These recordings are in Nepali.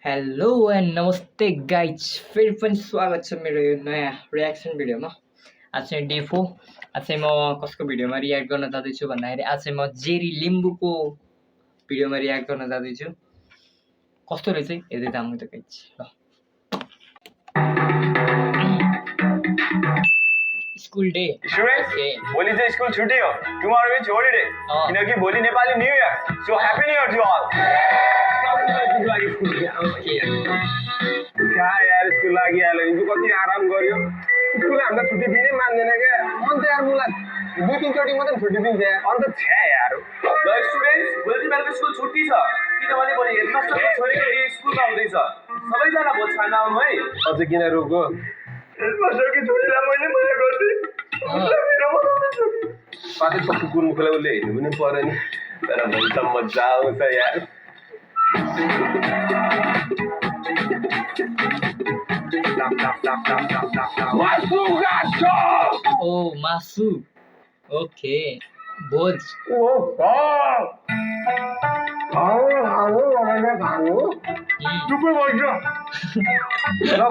हेलो एन्ड नमस्ते गाइज, फेरि पनि स्वागत छ मेरो यो नयाँ रियाक्सन भिडियोमा। आज चाहिँ डे 4। आज चाहिँ म कसको भिडियोमा रियाक्ट गर्न जाँदैछु भन्दाखेरि आज चाहिँ म जेरी लिम्बूको भिडियोमा रियाक्ट गर्न जाँदैछु। कस्तो रहेछ हेर्दै जाऊँ त गाइज। स्कुल डे भोलि चाहिँ स्कुल छुट्टी हो। टुमरो इज होलिडे किनकि भोलि Nepali new year. So happy new year to all. यार स्कुल लागि हाल्यो हिजो कति आराम गर्यो। स्कुल हामीलाई छुट्टी दिनै मान्दैन क्या। अन्त यार मलाई 2-3 चोटि मात्रै छुट्टी दिन्छ यार। अन्त छ्या यार। ल स्टुडेन्ट्स, भोलि मेरो स्कुल छुट्टी छ किनभने भोलि हेडमास्टरको छोरीको डे स्कुलमा हुँदैछ। सबैजना भोज खान आउनु है। अझ किन रोक्यो? हेडमास्टरको छोरीलाई मैले मजा गर्थे। पातै पक्की कुन मुखलाई उसले हेर्नु पनि पर्यो नि। तर भोलि त मजा आउँछ यार। मासु ओके भोज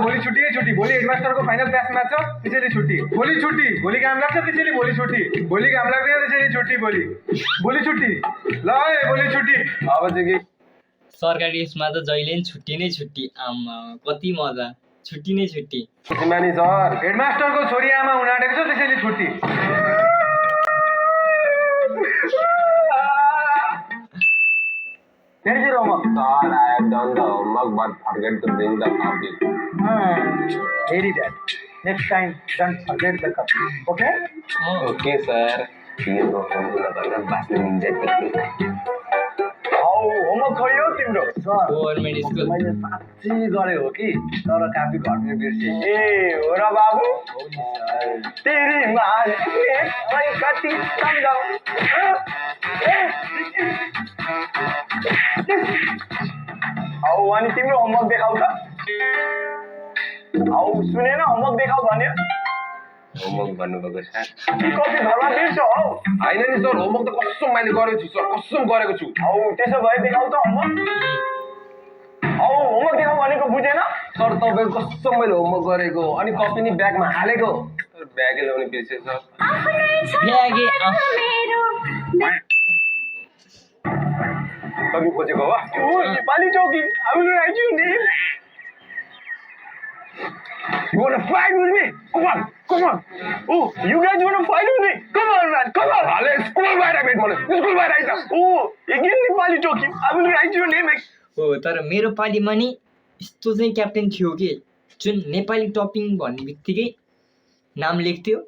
भोलि छुट्टी छुट्टी। भोलि हेडमास्टरको फाइनल क्लास म्याच छ त्यसैले छुट्टी। भोलि छुट्टी। भोलि काम लाग्छ त्यसैले भोलि छुट्टी। भोलि काम लाग्दैन त्यसैले छुट्टी। भोलि छुट्टी। ल है भोलि छुट्टी। अब चाहिँ के सरकारी स्कुलमा त जहिले नि छुट्टी नै छुट्टी। आमा कति मजा, छुट्टी नै छुट्टी। मानी सर हेडमास्टरको छोरी आमा हुन आँटेको छ त्यसैले छुट्टी। Here's your homework. Sir, I have done the homework but forget to bring the copy. Very bad. Next time, don't forget the copy. Okay? Okay, sir. You know, homework खैयो तिम्रो? गभर्नमेन्ट स्कुल मैले साँच्चै गरे हो कि तर कापी घरमै बिर्से। ए हो र बाबु? तेरी माने मैं कति सम्झाऊ। औ अनि तिम्रो होमवर्क देखाउ त। औ सुनेन होमवर्क देखाउ भन्यो। होमवर्क भन्नुभएको छ। कति घरमा बिर्स्यो हौ? हैन नि सर होमवर्क त कसम मैले गरेको छु सर, कसम गरेको छु। औ त्यसो भए देखाउ त होमवर्क। औ होमवर्क देखाउ भनेको बुझेन? सर तपाईको कसम मैले होमवर्क गरेको अनि कपी नि ब्यागमा हालेको। सर ब्यागै ल्याउने बिर्से सर। ब्यागे कपी खोजेको हो? ओ नेपाली टोकी। I will write your name. You want to fight with me? Come on. Oh, you guys want to fight with me? Come on, man. Come on. Let's school by the minute. School by the Oh, again Nepali talking. I will write your name. हो तर मेरो पालीमा नि यस्तो चाहिँ क्याप्टेन थियो कि जुन नेपाली टपिङ भन्ने बित्तिकै नाम लेख्थ्यो।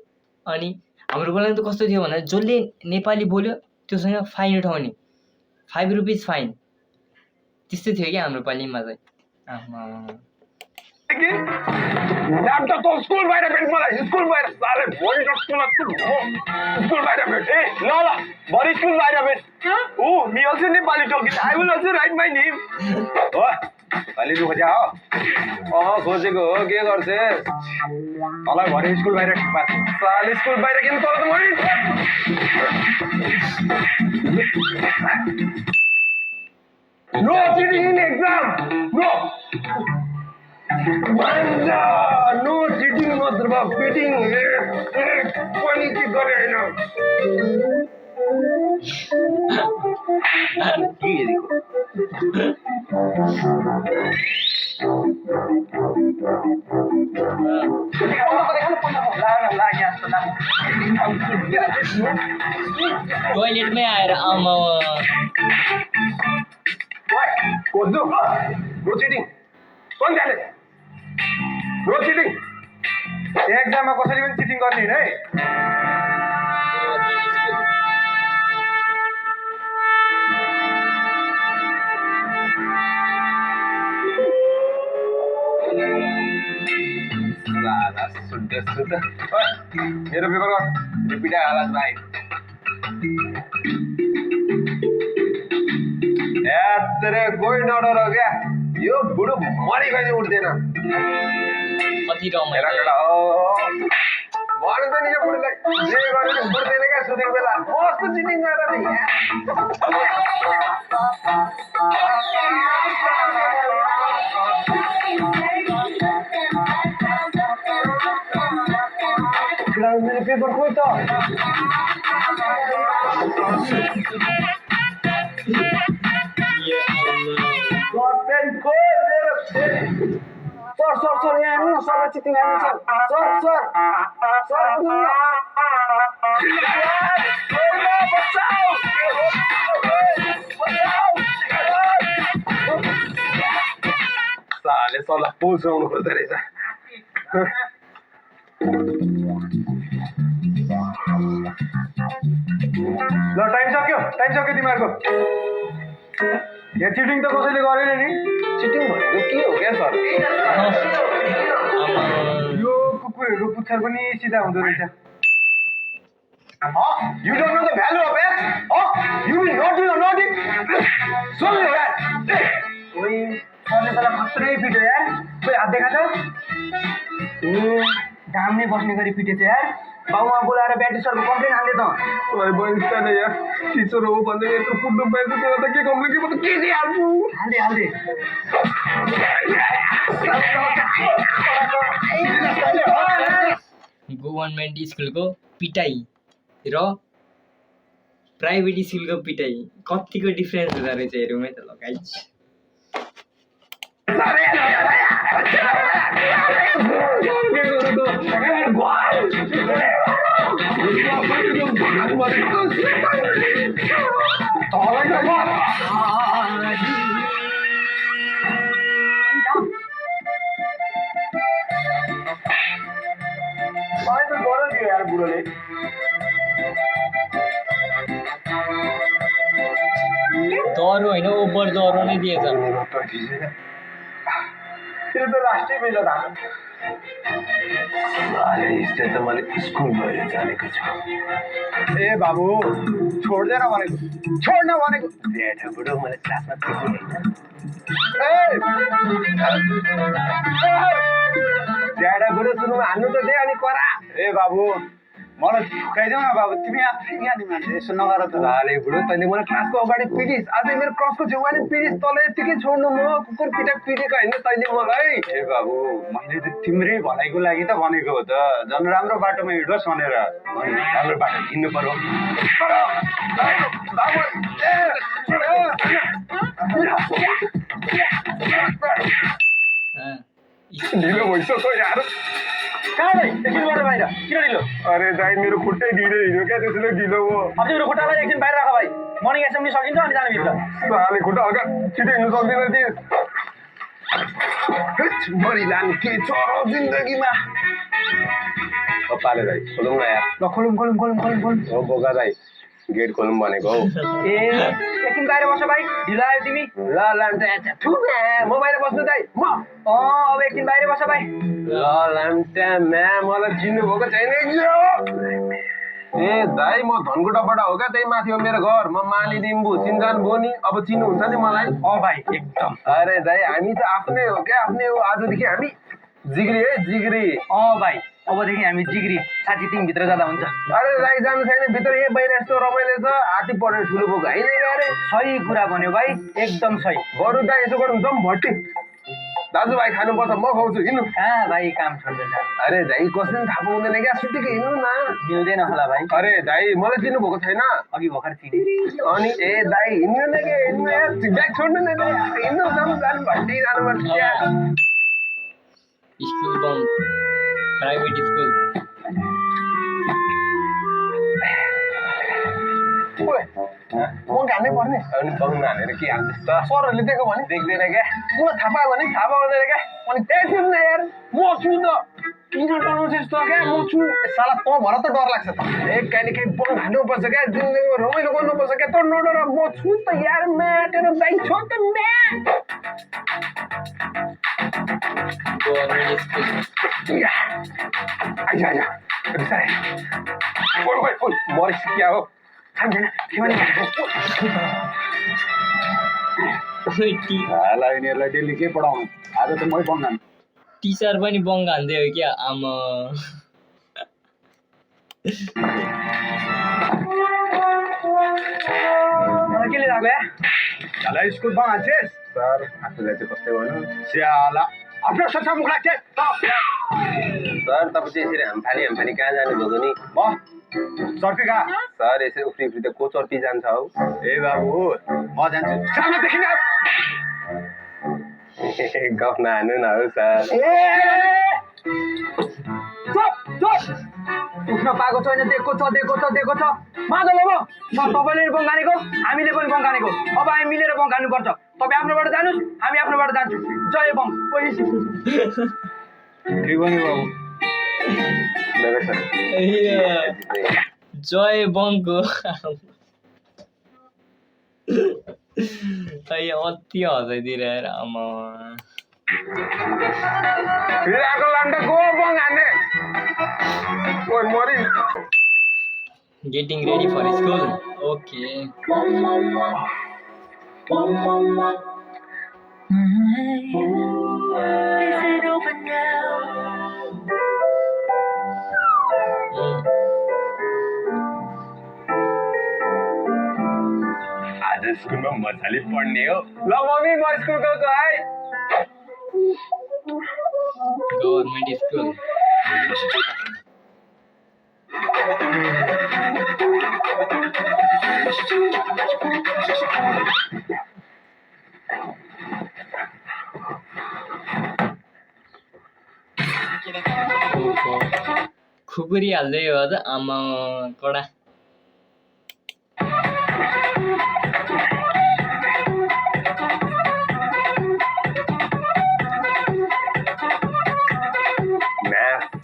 अनि हाम्रो बेलामा त कस्तो थियो भन्दा जसले नेपाली बोल्यो त्योसँग फाइन उठाउने, 5 रुपिस फाइन। त्यस्तो थियो कि हाम्रो पालीमा चाहिँ। ल्यापटप त स्कुल बाहिर भेट मलाई। स्कुल बाहिर साले भोलि स्कुल बाहिर भेट। ए ल भोलि स्कुल बाहिर भेट। Oh me also Nepali talking. I will also write my name. हो अलि दुःख छ हो। खोजेको हो के गर्छे? मलाई भरे स्कुल बाहिर ठिक पार्छ। साले स्कुल बाहिर किन तल त मरि। No cheating in exam. No no cheating मात्र भयो पिटिङ पनि के गरे हैन। टोइलेटमै आएर आमा नो चिटिङ। कोन जाने? No cheating. एक्जाममा कसरी पनि चिटिङ गर्ने हैन है। मेरो पेपर रिपिट हालत भाइ। तेरे कोही नडर हो क्या? यो बुढो मरि गए उठ्दैन। कति रमाइलो भन्नु त नि यो बुढोलाई जे गरे नि उठ्दैन क्या सुतेको बेला। कस्तो चिटिङ गरेर नि मेरो पेपर खोइ त पेन खोइ मेरो सर यहाँ आउनु न सरलाई चिटिङ आउनु सर साले सरलाई पोल्साउनु खोज्दो रहेछ ल टाइम सक्यो तिमीहरूको यहाँ चिटिङ त कसैले गरेन नि चिटिङ भनेको के हो क्या सर यो कुकुरहरू पुच्छर पनि सिधा हुँदो रहेछ You don't know the value of it? You will not do it. सुन यार ओए सरले तलाई खत्रै पिट्यो यार कोही हात देखा त घाम नै बस्ने गरी पिटेछ यार बाउमा बोलाएर ब्याट्री सरको कम्प्लेन हाल्दै त ओए बहिनी यार टिचर हो भन्दै यत्रो फुट्नु पाएछ त्यसलाई त के कम्प्लेन के म त के हाल्छु हाल्दै गभर्नमेन्ट स्कुलको पिटाइ र प्राइभेट स्कुलको पिटाइ कतिको डिफ्रेन्स हुँदो रहेछ हेरौँ है त ल गाइज यार बुढोले दह्रो होइन ओभर दह्रो नै दिएछ त्यो त लास्टै बेला धान यस्तै त मैले स्कुल गएर जानेको छु ए बाबु छोड्दैन भनेको छोड्न भनेको जेठा बुढो मैले क्लासमा थिएँ ज्याडा बुढो सुरुमा हान्नु त दे अनि करा ए बाबु मलाई झुकाइदेऊ न बाबु तिमी आफै ज्ञानी मान्छे यसो नगर त लाले बुढो तैँले मलाई क्लासको अगाडि पिटिस अझै मेरो क्रसको छेउमा नि पिटिस तँलाई यत्तिकै छोड्नु म कुकुर पिटेको होइन तैँले मलाई ए बाबु मैले त तिम्रै भलाइको लागि त भनेको हो त झन् राम्रो बाटोमा हिँड्छस् भनेर राम्रो बाटो हिँड्नु पर्यो ढिलो भइसक्यो यार कहाँ एकछिनबाट बाहिर किन ढिलो अरे दाइ मेरो खुट्टै ढिलो हिँड्यो क्या त्यसैले ढिलो हो अब मेरो खुट्टालाई एकछिन बाहिर राख भाइ मर्निङ एसेम्ब्ली सकिन्छ अनि जानु भित्र साले खुट्टा हल्का छिटो हिँड्नु सक्दैन ती मरि लाने के छ जिन्दगीमा पाले दाइ खोलौँ न यार ल खोलौँ हो बोका दाइ गेट खोलौँ भनेको हौ ए एकछिन बाहिर बस्छ भाइ ढिलो आयो तिमी ल म बाहिर बस्नु दाइ म अब एकछिन बाहिर बस्छ भाइ ल लाम्टा म्या मलाई चिन्नु भएको छैन ए दाइ म धनकुटाबाट हो क्या त्यही माथि हो मेरो घर म माली लिम्बू चिन्जान बोनी अब चिन्नुहुन्छ नि मलाई भाइ एकदम अरे दाइ हामी त आफ्नै हो क्या आफ्नै हो आजदेखि हामी जिग्री है जिग्री भाइ अबदेखि हामी जिग्री साथी तिमी भित्र जाँदा हुन्छ अरे दाइ जानु छैन भित्र बाहिर यस्तो रमाइलो छ हात्ती पढ्ने ठुलो बोक होइन अरे सही कुरा भन्यो भाइ एकदम सही बरु दाइ यसो गरौँ जाउँ भट्टी दाजुभाइ खानुपर्छ म खुवाउँछु हिँड्नु कहाँ भाइ काम छोड्दै जा अरे दाइ कसले पनि थाहा पाउँदैन क्या सुत्तिकै हिँड्नु न मिल्दैन होला भाइ अरे दाइ मलाई चिन्नु भएको छैन अघि भर्खर चिने अनि ए दाइ हिँड्नु न के हिँड्नु यार ब्याग छोड्नु न हिँड्नु जानु भट्टी जानुपर्छ school bomb private school bunk हाल्नै पर्ने अनि बङ्क हालेर के हाल्दैछ त सरहरूले देख्यो भने देख्दैन क्या मलाई थाहा पायो भने थाहा पाउँदैन क्या अनि त्यही छु न यार म छु त किन डराउँछस् त क्या म छु साला तँ भएर त डर लाग्छ त ए कहिले काहीँ बङ्क हाल्नुपर्छ क्या जिन्दगीमा रमाइलो गर्नुपर्छ क्या त नडर म छु त यार म्याटेर दाइ छ त म्या आइज बिस्तारै मरिस क्या हो यिनीहरूलाई डेली के पढाउनु आज त मै बङ्ग टिचर पनि बङ्ग हान्दै हो क्या आमा फर्केले लाग्यो यार चला स्कुल बाँचेस सर आफूलाई चाहिँ कस्तै भन्नु स्याला आफ्नो ससा मुख राख्थे सर तपाईँ चाहिँ यसरी हामफानी कहाँ जानुभएको नि म सर्फी कहाँ सर यसरी उफ्री उफ्री त को चर्पी जान्छ हौ ए बाबु म जान्छु सामनेदेखि नै गफ नहानु न हौ सर उठ्न पाएको छैन दिएको छ मादल अब तपाईँले बङ्गानेको हामीले पनि बङ्गानेको अब हामी मिलेर बङ्गानु पर्छ तपाईँ आफ्नोबाट जानुहोस् हामी आफ्नोबाट जान्छौँ जय बङ ठिक हो नि बाबु लगा सर जय बङको अति हँसाइदिएर आमा फिराको लान्डा को बङ हान्ने ओइ मरि getting ready for school okay आज स्कुलमा मजाले पढ्ने हो ल मम्मी म स्कुल गएको है गभर्मेन्ट स्कुल खुकुरी हाल्दै हो त आमा कडा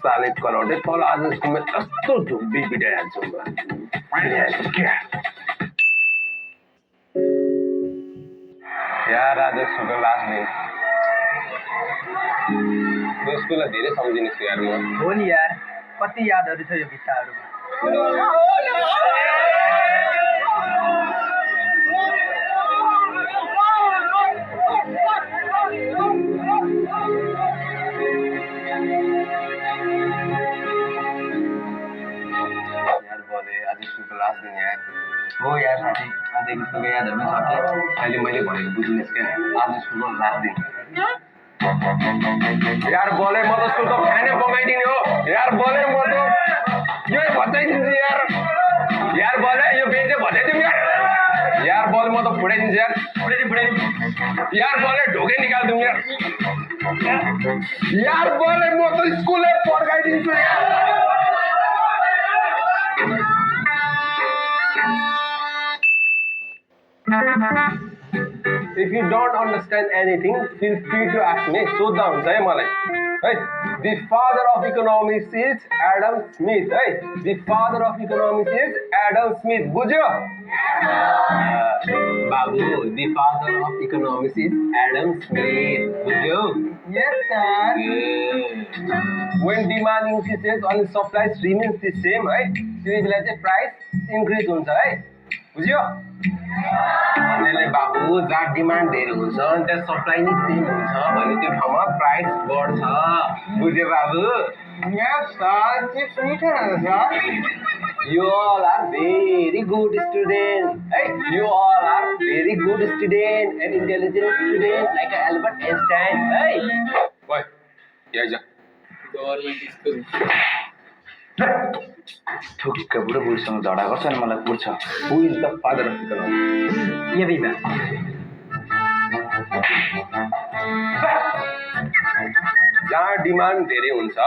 साले कराउँदै तल आज स्कुलमा कस्तो धुब्बी पिटाइहाल्छु यार आज स्कुलको लास्ट दिन त्यो स्कुललाई धेरै सम्झिने छु यार म हो नि यार कति यादहरू छ यो भित्ताहरूमा लास्ट दिन यार हो यार साथी आज स्कुलको यादहरूमा सक्यो अहिले मैले भनेको बुझ्नुहोस् क्या आज स्कुलको लास्ट दिन यार बोले म त स्कुलको फ्यानै बगाइदिने हो यार बोले म त यो भचाइदिन्छु यार बोले यो बेन्चै भचाइदिउँ यार बोले म त फुटाइदिन्छु फुटाइदिउँ यार बोले ढोकै निकालिदिउँ यार बोले म त स्कुलै पड्काइदिन्छु यार If you don't understand anything, feel free to ask me. सोध्दा हुन्छ है मलाई है The father of economics is Adam Smith है The father of economics is Adam Smith बुझ्यो बाबु The father of economics is Adam Smith बुझ्यो Yes sir When demand increases and supply remains the same है त्यति बेला चाहिँ प्राइस इन्क्रिज हुन्छ है बुझ्यो त्यसले बाबु जहाँ डिमान्ड धेरै हुन्छ अनि त्यहाँ सप्लाई नै सेम हुन्छ भने त्यो ठाउँमा प्राइस बढ्छ बुझ्यो बाबु Yes sir चिप्स मिठो रहेछ You all are very good student है You all are very good student and intelligent student like Albert Einstein है ओइ यहाँ जा गभर्मेन्ट स्कुल ठुक्क बुढो बुढीसँग झगडा गर्छ नि मलाई पुर्छ Who is the father of economics? ये बिबा जहाँ डिमान्ड धेरै हुन्छ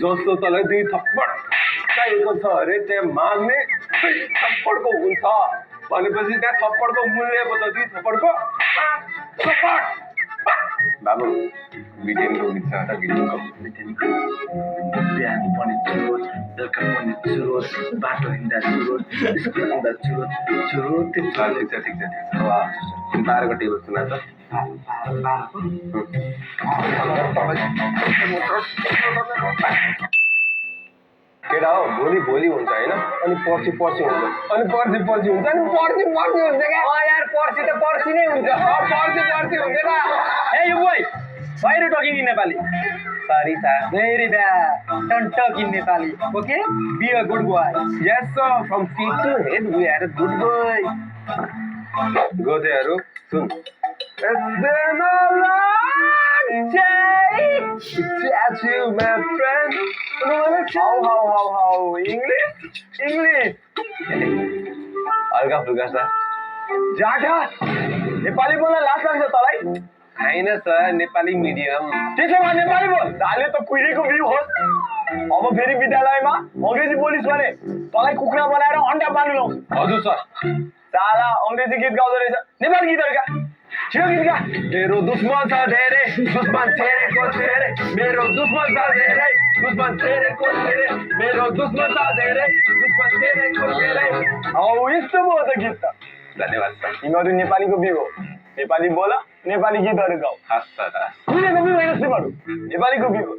जस्तो तँलाई 2 थप्पड चाहिएको छ अरे त्यहाँ माग्ने 2 थप्पडको हुन्छ भनेपछि त्यहाँ थप्पडको मूल्य पो त 2 थप्पडको 5 थप्पड बाबु भिटेनको गीत छ त भिटेनको बिहान पनि चुरोट बेलुका पनि चुरोट बाटो हिँड्दा चुरोट स्कुल आउँदा चुरोट चुरोट ठिक छ 12 को टेबल सुना त केटा हो भोलि हुन्छ होइन अनि पर्सि हुन्छ अनि पर्सि हुन्छ अनि पर्सि हुन्छ क्या यार पर्सि त पर्सि नै हुन्छ पर्सि हुँदैन ए यो बोय बाहिर talking Nepali sorry sir very bad don't talk in Nepali okay be a good boy Yes, sir. From feet to head, we are a good boy. गोतेहरू सुन It's been a long day without you, my friend. How, English. हल्का फुल्का सर जाटा नेपाली बोल्न लाज लाग्छ तँलाई छैन सर नेपाली मिडियम त्यसो भए नेपाली बोल साले त कुहिरेको बिउ होस् अब फेरि विद्यालयमा अङ्ग्रेजी बोलिस् भने तँलाई कुखुरा बनाएर अन्डा पार्नु लाउँछु हजुर सर साला अङ्ग्रेजी गीत गाउँदो रहेछ नेपाली गीतहरू गा छिटो गीत गा मेरो दुश्मन छ धेरै दुश्मन छेरेको छेरे मेरो दुश्मन छ धेरै दुश्मन छेरेको छेरे मेरो दुश्मन छ धेरै दुश्मन छेरेको छेरे हौ यस्तो भयो त गीत त धन्यवाद सर तिमीहरू नेपालीको बिउ हो नेपाली बोल नेपाली गीतहरू गाऊ हस् सर कुहिरेको बिउ होइन तिमीहरू नेपालीको बिउ हो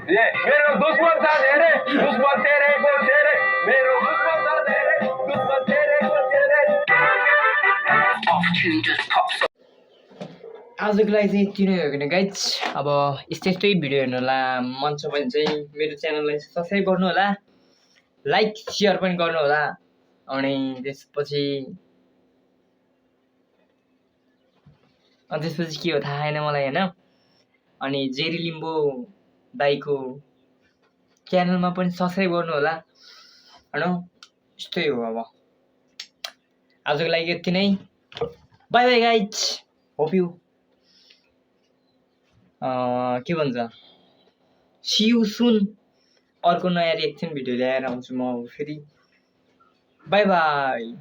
ए मेरो दुश्मन छ धेरै दुश्मन छेरेको छेरे मेरो दुश्मन छ धेरै दुश्मन छेरेको छेरे आजको लागि चाहिँ यति नै हो भने गाइज अब यस्तै भिडियो हेर्नु होला मन छ भने चाहिँ मेरो च्यानललाई सब्सक्राइब गर्नु होला लाइक सेयर पनि गर्नु होला अनि त्यसपछि के हो थाहा छैन मलाई होइन अनि जेरी लिम्बू दाईको च्यानलमा पनि सब्सक्राइब गर्नु होला होइन यस्तै हो अब आजको लागि यति नै by by guys hope you के भन्छ सी यु सुन अर्को नयाँ रिएक्सन भिडियो ल्याएर आउँछु म फेरि बाई बाई